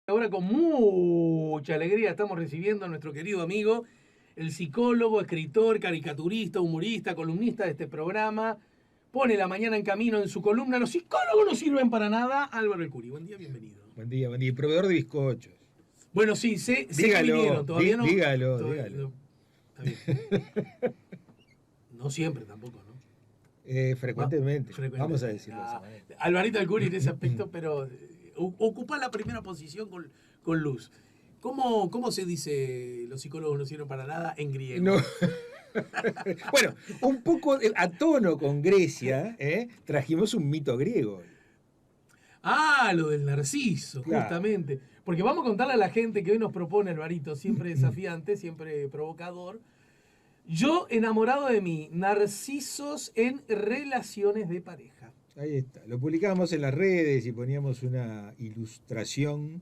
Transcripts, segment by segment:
Ahora con mucha alegría estamos recibiendo a nuestro querido amigo, el psicólogo, escritor, caricaturista, humorista, columnista de este programa. Pone la mañana en camino en su columna Los psicólogos no sirven para nada. Álvaro El Curi, buen día, bienvenido. Buen día. Proveedor de bizcochos. Bueno, sí, sé que Dígalo, vinieron, todavía no. dígalo, Todavía dígalo. no, está bien. No siempre tampoco, ¿no? Frecuentemente. Vamos a Frecuentemente. decirlo de esa manera. Alvarito El Curi en ese aspecto, pero ocupa la primera posición con luz. ¿Cómo se dice los psicólogos no sirven para nada en griego? No. Bueno, un poco a tono con Grecia, trajimos un mito griego. Ah, lo del narciso, Claro. justamente. Porque vamos a contarle a la gente que hoy nos propone Alvarito, siempre desafiante, siempre provocador. Yo enamorado de mí, narcisos en relaciones de pareja. Ahí está. Lo publicábamos en las redes y poníamos una ilustración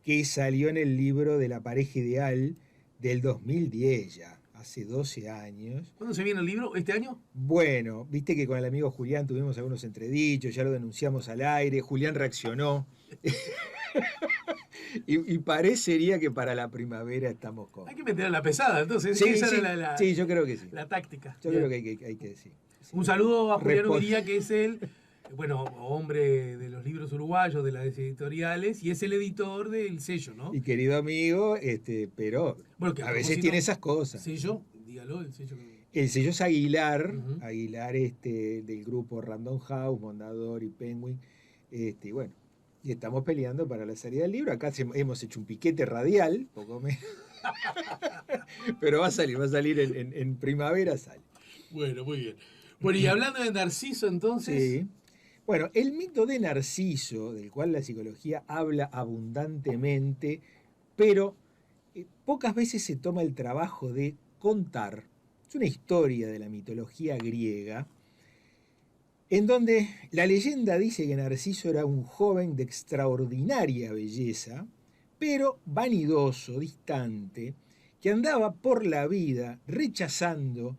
que salió en el libro de la pareja ideal del 2010 ya, hace 12 años. ¿Cuándo se viene el libro? ¿Este año? Bueno, viste que con el amigo Julián tuvimos algunos entredichos, ya lo denunciamos al aire, Julián reaccionó y parecería que para la primavera estamos con... Hay que meter a la pesada, entonces Sí, esa sí, era sí, yo creo que sí. la táctica. Yo Bien. creo que hay que decir. Sí. Un saludo a Julián Respon- Ubiría, que es el, bueno, hombre de los libros uruguayos, de las editoriales, y es el editor del sello, ¿no? Y querido amigo, pero Bueno, que a veces tiene esas cosas. ¿Sello? Dígalo, el sello. El sello es Aguilar, Ujú. Aguilar del grupo Random House, Mondador y Penguin. Bueno, y estamos peleando para la salida del libro. Acá hemos hecho un piquete radial, poco menos. Pero va a salir en primavera, sale. Bueno, muy bien. Bueno, y hablando de Narciso, entonces. Sí. Bueno, el mito de Narciso, del cual la psicología habla abundantemente, pero pocas veces se toma el trabajo de contar. Es una historia de la mitología griega, en donde la leyenda dice que Narciso era un joven de extraordinaria belleza, pero vanidoso, distante, que andaba por la vida rechazando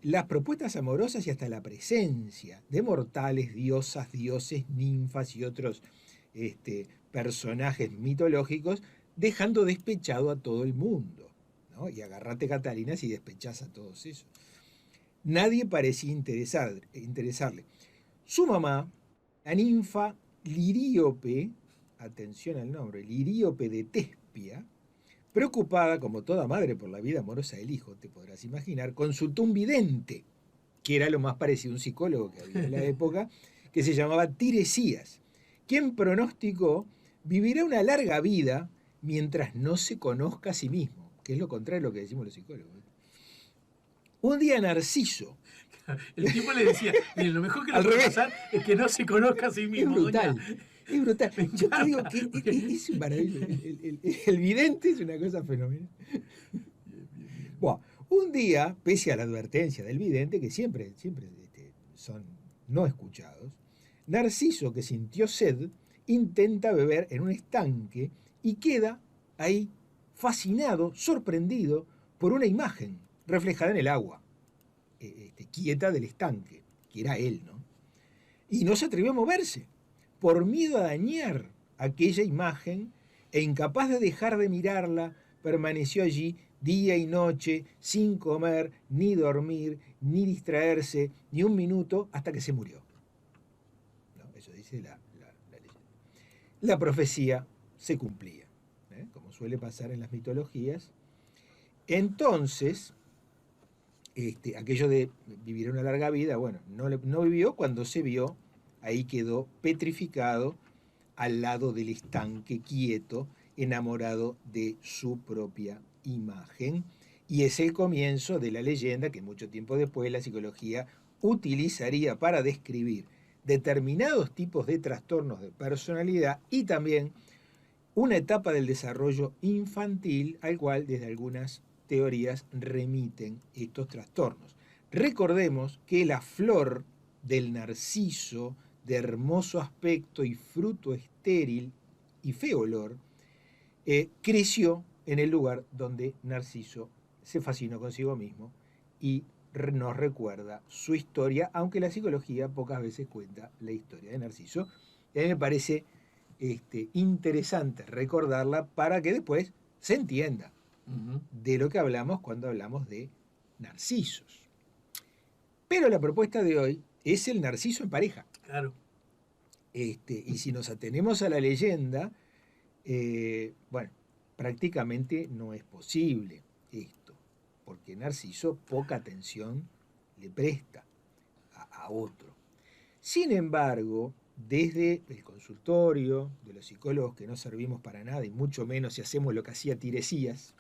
las propuestas amorosas y hasta la presencia de mortales, diosas, dioses, ninfas y otros personajes mitológicos, dejando despechado a todo el mundo, ¿no? Y agarrate Catalina si despechás a todos esos. Nadie parecía interesarle. Su mamá, la ninfa Liríope, atención al nombre, Liríope de Tespia, preocupada como toda madre por la vida amorosa del hijo, te podrás imaginar, consultó un vidente, que era lo más parecido a un psicólogo que había en la época, que se llamaba Tiresias, quien pronosticó vivirá una larga vida mientras no se conozca a sí mismo, que es lo contrario de lo que decimos los psicólogos. Un día Narciso. El tipo le decía, mire, lo mejor que le Al puede revés. pasar es que no se conozca a sí Es mismo. brutal. Doña. Es brutal. Me Yo te digo encanta. que es maravilloso. El vidente es una cosa fenomenal. Bueno, un día, pese a la advertencia del vidente, que siempre son no escuchados, Narciso, que sintió sed, intenta beber en un estanque y queda ahí fascinado, sorprendido por una imagen reflejada en el agua, quieta del estanque, que era él, ¿no? Y no se atrevió a moverse, por miedo a dañar aquella imagen, e incapaz de dejar de mirarla, permaneció allí día y noche, sin comer, ni dormir, ni distraerse, ni un minuto, hasta que se murió. ¿No? Eso dice la leyenda. La profecía se cumplía, como suele pasar en las mitologías. Entonces, aquello de vivir una larga vida, bueno, no vivió. Cuando se vio, ahí quedó petrificado al lado del estanque, quieto, enamorado de su propia imagen. Y es el comienzo de la leyenda que mucho tiempo después la psicología utilizaría para describir determinados tipos de trastornos de personalidad y también una etapa del desarrollo infantil al cual desde algunas teorías remiten estos trastornos. Recordemos que la flor del narciso, de hermoso aspecto y fruto estéril y feo olor, creció en el lugar donde Narciso se fascinó consigo mismo y nos recuerda su historia, aunque la psicología pocas veces cuenta la historia de Narciso. Y a mí me parece interesante recordarla para que después se entienda Ujú. de lo que hablamos cuando hablamos de narcisos. Pero la propuesta de hoy es el narciso en pareja. Claro. Y si nos atenemos a la leyenda, bueno, prácticamente no es posible esto, porque Narciso poca atención le presta a otro. Sin embargo, desde el consultorio de los psicólogos que no servimos para nada, y mucho menos si hacemos lo que hacía Tiresías.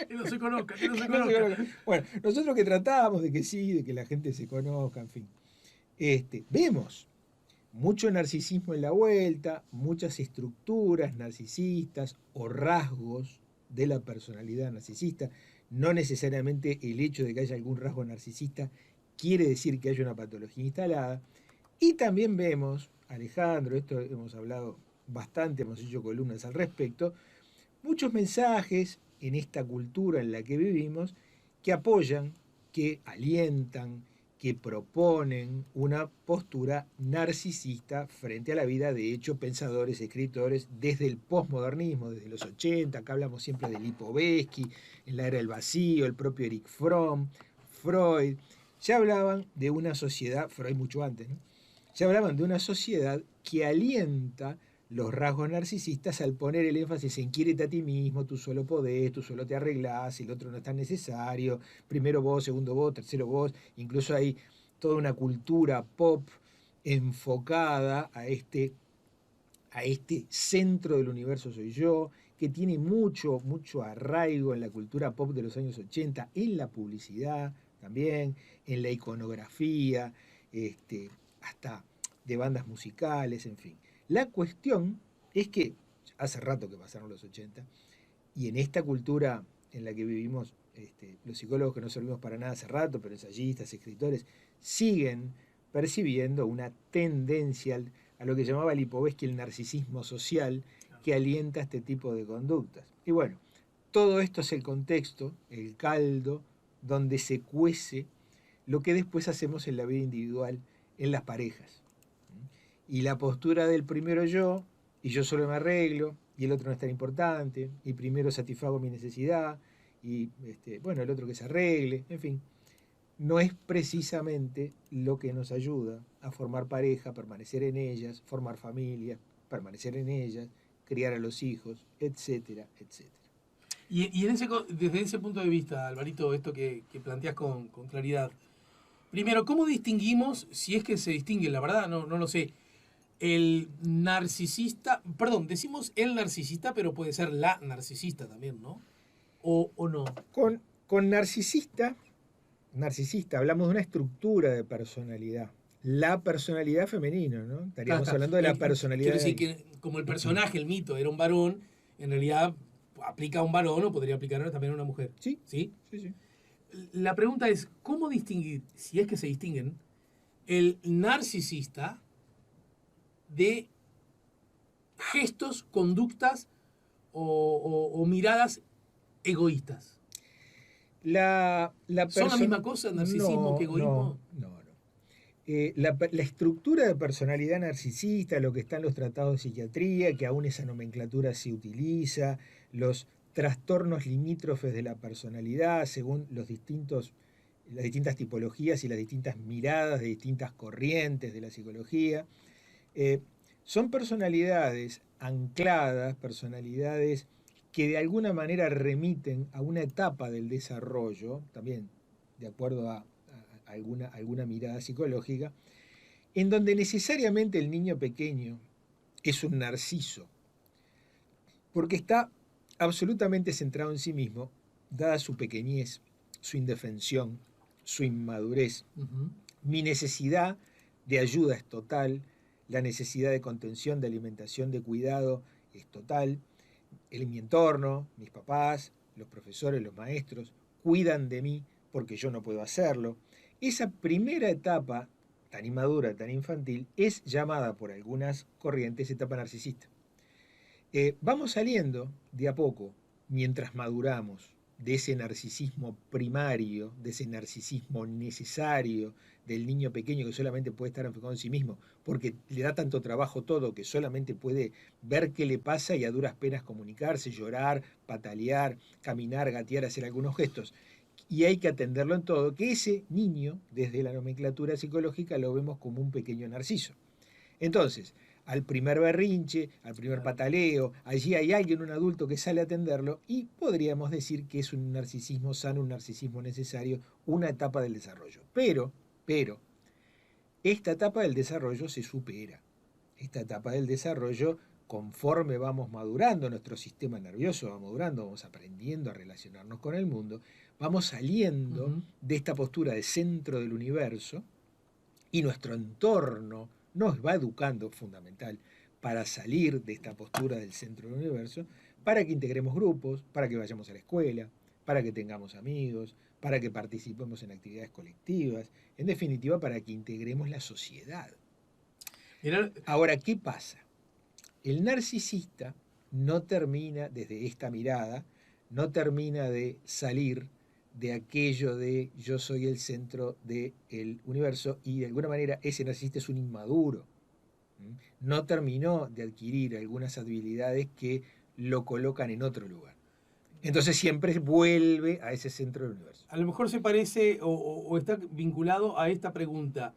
Que no se conozca, que no se No se conozca. conozca. Bueno, nosotros que tratábamos de que sí, de que la gente se conozca, en fin. Vemos mucho narcisismo en la vuelta, muchas estructuras narcisistas o rasgos de la personalidad narcisista. No necesariamente el hecho de que haya algún rasgo narcisista quiere decir que haya una patología instalada. Y también vemos, Alejandro, esto hemos hablado bastante, hemos hecho columnas al respecto, muchos mensajes en esta cultura en la que vivimos que apoyan, que alientan, que proponen una postura narcisista frente a la vida. De hecho, pensadores, escritores, desde el posmodernismo, desde los 80, acá hablamos siempre de Lipovetsky, en la era del vacío, el propio Erich Fromm, Freud, ya hablaban de una sociedad, Freud mucho antes, ¿no? Ya hablaban de una sociedad que alienta los rasgos narcisistas al poner el énfasis en quiérete a ti mismo, tú solo podés, tú solo te arreglás, el otro no es tan necesario, primero vos, segundo vos, tercero vos, incluso hay toda una cultura pop enfocada a este centro del universo soy yo, que tiene mucho arraigo en la cultura pop de los años 80, en la publicidad también, en la iconografía, hasta de bandas musicales, en fin. La cuestión es que hace rato que pasaron los 80 y en esta cultura en la que vivimos, los psicólogos que no servimos para nada hace rato, pero ensayistas, escritores, siguen percibiendo una tendencia a lo que llamaba Lipovetsky el narcisismo social que alienta este tipo de conductas. Y bueno, todo esto es el contexto, el caldo, donde se cuece lo que después hacemos en la vida individual, en las parejas. Y la postura del primero yo, y yo solo me arreglo, y el otro no es tan importante, y primero satisfago mi necesidad, y bueno, el otro que se arregle, en fin, no es precisamente lo que nos ayuda a formar pareja, permanecer en ellas, formar familia, permanecer en ellas, criar a los hijos, etcétera, etcétera. Y desde ese punto de vista, Alvarito, esto que planteas con claridad. Primero, ¿cómo distinguimos, si es que se distingue, la verdad no lo sé, el narcisista, perdón, decimos el narcisista, pero puede ser la narcisista también, ¿no? O no. Con narcisista hablamos de una estructura de personalidad. La personalidad femenina, ¿no? Estaríamos hablando de la personalidad. Quiero decir que como el personaje, el mito, era un varón, en realidad aplica a un varón o podría aplicar también a una mujer. Sí, ¿Sí? sí, sí. La pregunta es, ¿cómo distinguir, si es que se distinguen, el narcisista de gestos, conductas o miradas egoístas? ¿Son la misma cosa, narcisismo no, que egoísmo? No. La estructura de personalidad narcisista, lo que está en los tratados de psiquiatría, que aún esa nomenclatura se utiliza, los trastornos limítrofes de la personalidad, según las distintas tipologías y las distintas miradas de distintas corrientes de la psicología, son personalidades ancladas, personalidades que de alguna manera remiten a una etapa del desarrollo, también de acuerdo a alguna mirada psicológica, en donde necesariamente el niño pequeño es un narciso, porque está absolutamente centrado en sí mismo, dada su pequeñez, su indefensión, su inmadurez. Uh-huh. Mi necesidad de ayuda es total, la necesidad de contención, de alimentación, de cuidado es total. Mi entorno, mis papás, los profesores, los maestros, cuidan de mí porque yo no puedo hacerlo. Esa primera etapa, tan inmadura, tan infantil, es llamada por algunas corrientes etapa narcisista. Vamos saliendo de a poco, mientras maduramos, de ese narcisismo primario, de ese narcisismo necesario, del niño pequeño que solamente puede estar enfocado en sí mismo, porque le da tanto trabajo todo que solamente puede ver qué le pasa y a duras penas comunicarse, llorar, patalear, caminar, gatear, hacer algunos gestos. Y hay que atenderlo en todo, que ese niño, desde la nomenclatura psicológica, lo vemos como un pequeño narciso. Entonces, al primer berrinche, al primer pataleo, allí hay alguien, un adulto que sale a atenderlo y podríamos decir que es un narcisismo sano, un narcisismo necesario, una etapa del desarrollo. Pero, esta etapa del desarrollo se supera. Esta etapa del desarrollo, conforme vamos madurando, nuestro sistema nervioso va madurando, vamos aprendiendo a relacionarnos con el mundo, vamos saliendo de esta postura de centro del universo y nuestro entorno nos va educando, fundamental, para salir de esta postura del centro del universo, para que integremos grupos, para que vayamos a la escuela, para que tengamos amigos, para que participemos en actividades colectivas, en definitiva, para que integremos la sociedad. Ahora, ¿qué pasa? El narcisista no termina, desde esta mirada, no termina de salir de aquello de yo soy el centro del universo y de alguna manera ese narcisista es un inmaduro. No terminó de adquirir algunas habilidades que lo colocan en otro lugar. Entonces siempre vuelve a ese centro del universo. A lo mejor se parece o está vinculado a esta pregunta.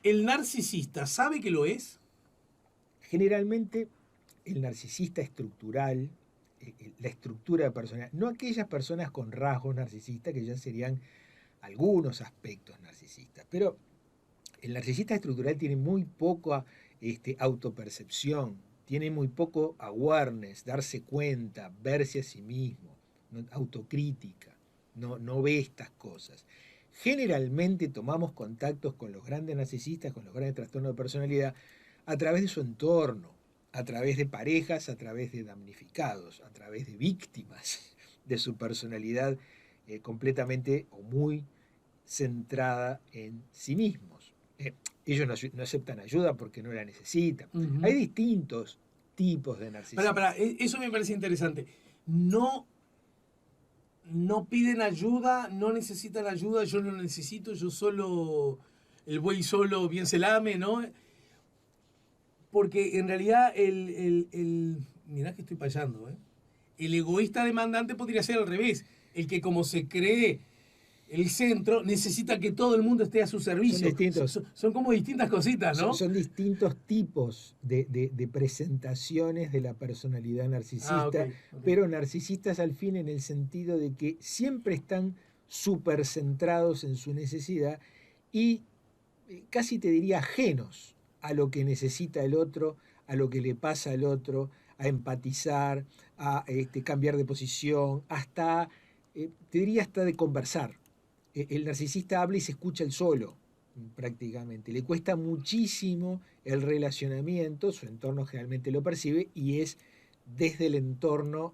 ¿El narcisista sabe que lo es? Generalmente el narcisista estructural, la estructura de personalidad, no aquellas personas con rasgos narcisistas que ya serían algunos aspectos narcisistas, pero el narcisista estructural tiene muy poca autopercepción, tiene muy poco awareness, darse cuenta, verse a sí mismo, ¿no? Autocrítica, no ve estas cosas. Generalmente tomamos contactos con los grandes narcisistas, con los grandes trastornos de personalidad, a través de su entorno, a través de parejas, a través de damnificados, a través de víctimas de su personalidad completamente o muy centrada en sí mismos. Ellos no aceptan ayuda porque no la necesitan. Hay distintos tipos de narcisismo. Eso me parece interesante. No piden ayuda, no necesitan ayuda, yo no necesito, yo solo, el buey solo bien se lame, ¿no? Porque en realidad mirá que estoy fallando, ¿eh? El egoísta demandante podría ser al revés. El que como se cree el centro, necesita que todo el mundo esté a su servicio. Son como distintas cositas, ¿no? Son distintos tipos de presentaciones de la personalidad narcisista, okay. Pero narcisistas al fin en el sentido de que siempre están súper centrados en su necesidad y casi te diría ajenos a lo que necesita el otro, a lo que le pasa al otro, a empatizar, a cambiar de posición, hasta, te diría hasta de conversar. El narcisista habla y se escucha él solo, prácticamente. Le cuesta muchísimo el relacionamiento, su entorno generalmente lo percibe y es desde el entorno,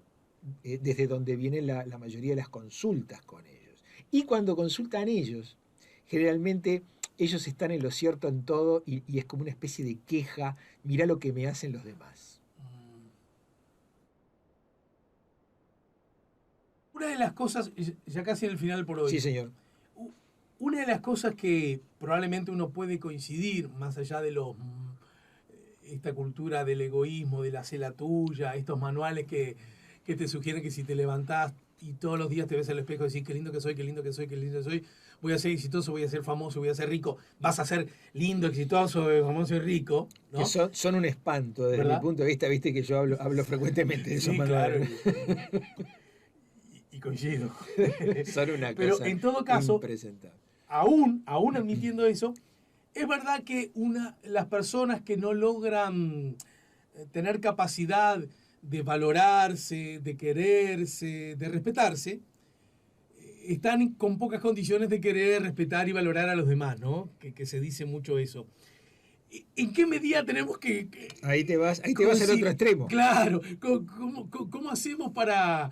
desde donde vienen la mayoría de las consultas con ellos. Y cuando consultan ellos, generalmente ellos están en lo cierto en todo y es como una especie de queja, mirá lo que me hacen los demás. Una de las cosas, ya casi en el final por hoy. Sí, señor. Una de las cosas que probablemente uno puede coincidir, más allá de esta cultura del egoísmo, de la cela tuya, estos manuales que te sugieren que si te levantás y todos los días te ves al espejo y decís qué lindo que soy, qué lindo que soy, qué lindo que soy, voy a ser exitoso, voy a ser famoso, voy a ser rico, vas a ser lindo, exitoso, famoso y rico, ¿no? Que son un espanto desde mi punto de vista, viste que yo hablo frecuentemente de esos manuales. Claro. y coincido. Son una cosa Pero en todo caso, aún admitiendo eso, es verdad que las personas que no logran tener capacidad de valorarse, de quererse, de respetarse, están con pocas condiciones de querer respetar y valorar a los demás, ¿no? Que se dice mucho eso. ¿En qué medida tenemos que ahí te vas al otro extremo? Claro. ¿Cómo hacemos para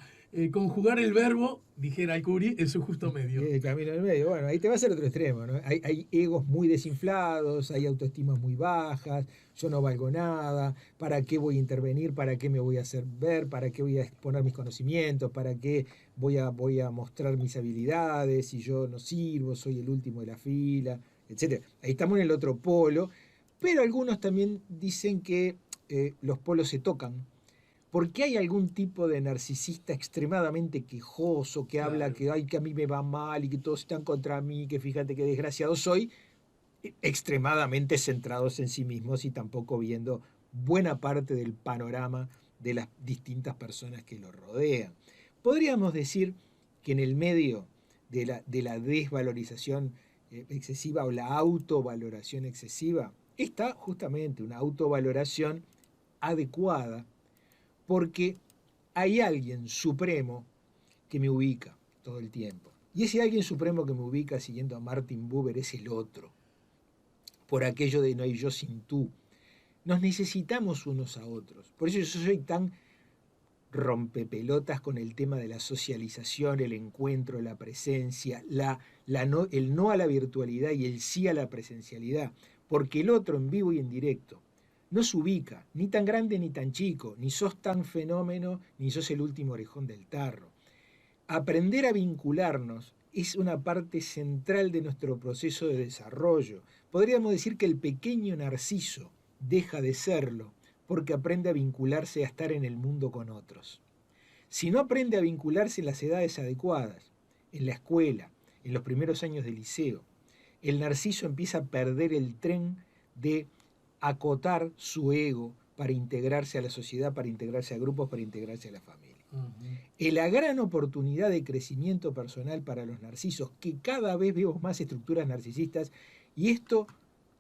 conjugar el verbo, dijera Alcuri, en su justo medio? El camino del medio. Bueno, ahí te vas al otro extremo, ¿no? Hay egos muy desinflados, hay autoestimas muy bajas, yo no valgo nada, ¿para qué voy a intervenir? ¿Para qué me voy a hacer ver? ¿Para qué voy a exponer mis conocimientos? ¿Para qué voy a mostrar mis habilidades? Si yo no sirvo, soy el último de la fila, etc. Ahí estamos en el otro polo, pero algunos también dicen que los polos se tocan, porque hay algún tipo de narcisista extremadamente quejoso que habla que, ay, que a mí me va mal y que todos están contra mí, que fíjate qué desgraciado soy, extremadamente centrados en sí mismos y tampoco viendo buena parte del panorama de las distintas personas que lo rodean. Podríamos decir que en el medio de la desvalorización excesiva o la autovaloración excesiva está justamente una autovaloración adecuada, porque hay alguien supremo que me ubica todo el tiempo. Y ese alguien supremo que me ubica, siguiendo a Martin Buber, es el otro. Por aquello de no hay yo sin tú. Nos necesitamos unos a otros. Por eso yo soy tan rompepelotas con el tema de la socialización, el encuentro, la presencia, el no a la virtualidad y el sí a la presencialidad. Porque el otro, en vivo y en directo, no se ubica, ni tan grande ni tan chico, ni sos tan fenómeno, ni sos el último orejón del tarro. Aprender a vincularnos es una parte central de nuestro proceso de desarrollo. Podríamos decir que el pequeño narciso deja de serlo porque aprende a vincularse, a estar en el mundo con otros. Si no aprende a vincularse en las edades adecuadas, en la escuela, en los primeros años del liceo, el narciso empieza a perder el tren de acotar su ego para integrarse a la sociedad, para integrarse a grupos, para integrarse a la familia. La gran oportunidad de crecimiento personal para los narcisos, que cada vez vemos más estructuras narcisistas, y esto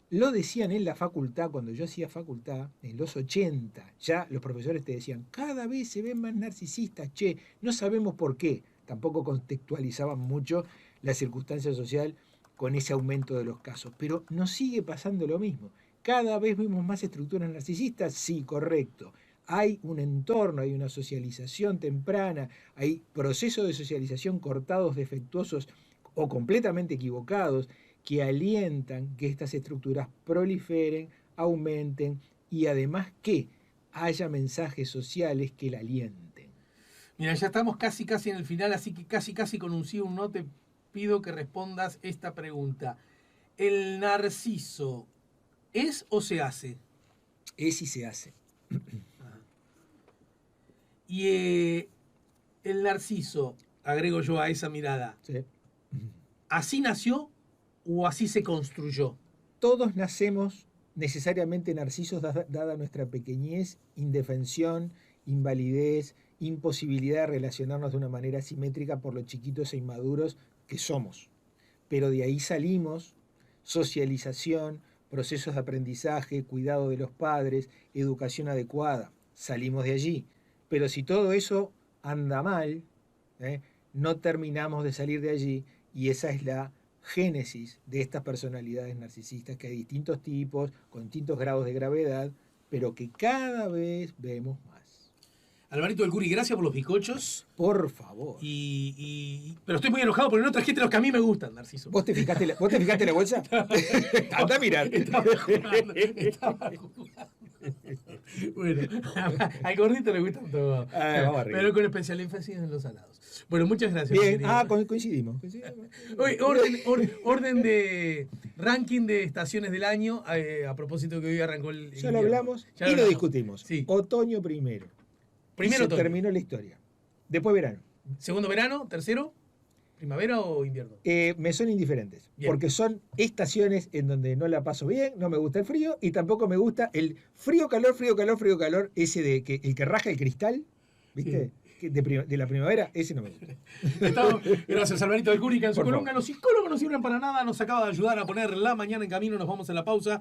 lo decían en la facultad, cuando yo hacía facultad, en los 80, ya los profesores te decían, cada vez se ven más narcisistas, che, no sabemos por qué. Tampoco contextualizaban mucho la circunstancia social con ese aumento de los casos, pero nos sigue pasando lo mismo. ¿Cada vez vemos más estructuras narcisistas? Sí, correcto. Hay un entorno, hay una socialización temprana, hay procesos de socialización cortados, defectuosos o completamente equivocados que alientan que estas estructuras proliferen, aumenten y además que haya mensajes sociales que la alienten. Mira, ya estamos casi en el final, así que casi con un sí o un no te pido que respondas esta pregunta. ¿El narciso es o se hace? Es y se hace. Y el narciso, agrego yo a esa mirada, Sí. ¿así nació o así se construyó? Todos nacemos necesariamente narcisos dada nuestra pequeñez, indefensión, invalidez, imposibilidad de relacionarnos de una manera simétrica por lo chiquitos e inmaduros que somos. Pero de ahí salimos, socialización, procesos de aprendizaje, cuidado de los padres, educación adecuada. Salimos de allí. Pero si todo eso anda mal, no terminamos de salir de allí, y esa es la génesis de estas personalidades narcisistas, que hay distintos tipos, con distintos grados de gravedad, pero que cada vez vemos más. Alvarito del Curi, gracias por los bizcochos. Por favor. Pero estoy muy enojado porque no trajiste los que a mí me gustan, Narciso. ¿Vos te fijaste la bolsa? Anda a mirar. Estaba jugando. Bueno, al gordito le gustan todos. Pero con especial énfasis en los salados. Bueno, muchas gracias. Bien, coincidimos. Hoy, orden de ranking de estaciones del año, a propósito que hoy arrancó el Ya lo hablamos y lo discutimos. Sí. Otoño primero. Primero otoño. Terminó la historia. Después verano. Segundo verano, tercero, primavera o invierno. Me son indiferentes. Bien. Porque son estaciones en donde no la paso bien, no me gusta el frío y tampoco me gusta el frío, calor, ese de que el que raja el cristal, ¿viste? Sí. De la primavera, ese no me gusta. Gracias, Alvarito del Curi, que en su columna Los psicólogos no sirven para nada nos acaba de ayudar a poner la mañana en camino. Nos vamos a la pausa